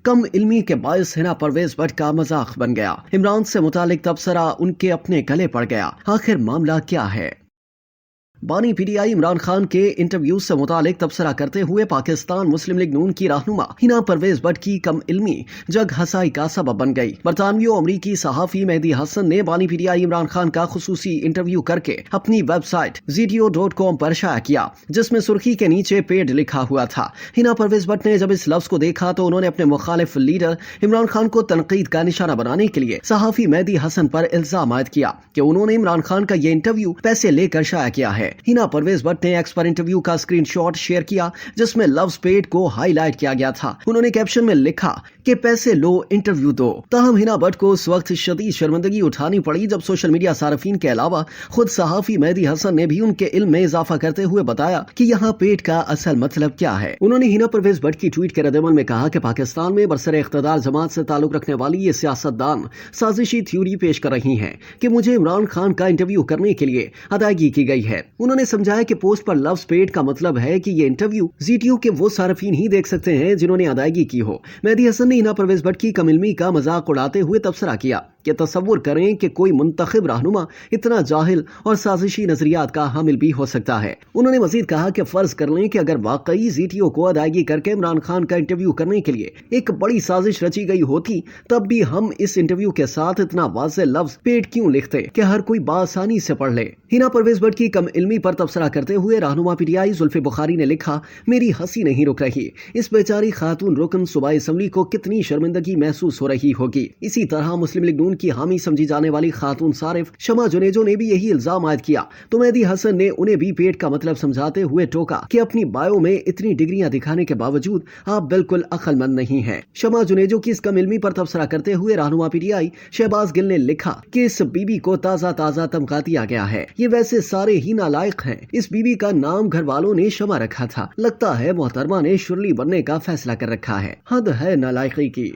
कम इल्मी के बायस हिना परवेज भट्ट का मजाक बन गया। इमरान से मुतालिक तबसरा उनके अपने गले पड़ गया। आखिर मामला क्या है? बानी पीटीआई इमरान खान के इंटरव्यू से मुतालिक तबसरा करते हुए पाकिस्तान मुस्लिम लीग नून की रहनुमा हिना परवेज भट्ट की कम इल्मी जग हसाई का सबब बन गई। बरतानवी अमरीकी सहाफी मेहदी हसन ने बानी पीटीआई इमरान खान का खुसूसी इंटरव्यू करके अपनी वेबसाइट ZTO.com पर शाया किया, जिसमें सुर्खी के नीचे पेड लिखा हुआ था। हिना परवेज भट्ट ने जब इस लफ्ज को देखा तो उन्होंने अपने मुखालिफ लीडर इमरान खान को तनकीद का निशाना बनाने के लिए सहाफी मेहदी हसन पर इल्जाम आयद किया कि उन्होंने इमरान खान का ये इंटरव्यू पैसे लेकर शाया किया है। हिना परवेज भट्ट ने एक्स पर इंटरव्यू का स्क्रीनशॉट शेयर किया, जिसमें लव्स पेड को हाईलाइट किया गया था। उन्होंने कैप्शन में लिखा कि पैसे लो, इंटरव्यू दो। ताहम हिना भट्ट को उस वक्त शदीद शर्मिंदगी उठानी पड़ी जब सोशल मीडिया सार्फिन के अलावा खुद सहाफी मेहदी हसन ने भी उनके इल्म में इजाफा करते हुए बताया कि यहाँ पेड का असल मतलब क्या है। उन्होंने हिना परवेज भट्ट की ट्वीट के रद्दमल में कहा कि पाकिस्तान में बरसर इख्तिदार जमात से ताल्लुक रखने वाली ये सियासतदान साजिशी थ्योरी पेश कर रही हैं कि मुझे इमरान खान का इंटरव्यू करने के लिए अदायगी की गई है। उन्होंने समझाया कि पोस्ट पर लव्स पेड का मतलब है कि ये इंटरव्यू ZTO के वो सार्फिन ही देख सकते हैं जिन्होंने अदायगी की हो। मेहदी हसन ने हिना परवेज भट्ट की कम इल्मी का मजाक उड़ाते हुए तबसरा किया कि तसव्वुर करें कि कोई मुंतखब रहनुमा इतना जाहिल और साजिशी नजरियात का हामिल भी हो सकता है। उन्होंने मजीद कहा कि फर्ज कर लें कि अगर वाकई ZTO को अदायगी करके इमरान खान का इंटरव्यू करने के लिए एक बड़ी साजिश रची गई होती, तब भी हम इस इंटरव्यू के साथ इतना वाज़ेह लफ्ज पेड क्यों लिखते कि हर कोई बासानी से पढ़ ले। हिना परवेज भट्ट की कम इल्मी पर तबसरा करते हुए रहनुमा पीटीआई जुल्फे बुखारी ने लिखा, मेरी हंसी नहीं रुक रही। इस बेचारी खातून रुकन सूबाई असम्बली को कितनी शर्मिंदगी महसूस हो रही होगी। इसी तरह मुस्लिम लीग नून की हामी समझी जाने वाली खातून सारिफ शमा जुनेजो ने भी यही इल्जाम आयद किया तो मेहदी हसन ने उन्हें भी पेड का मतलब समझाते हुए टोका कि अपनी बायो में इतनी डिग्रियां दिखाने के बावजूद आप बिल्कुल अक्लमंद नहीं हैं। शमा जुनेजो की इस कम इल्मी पर तबसरा करते हुए रहनुमा पीटीआई शहबाज गिल ने लिखा कि इस बीबी को ताजा ताजा तमगा दिया गया है। ये वैसे सारे ही नालायक हैं। इस बीबी का नाम घर वालों ने शमा रखा था। लगता है मोहतरमा ने शुरली बनने का फैसला कर रखा है। हद है नालायकी की।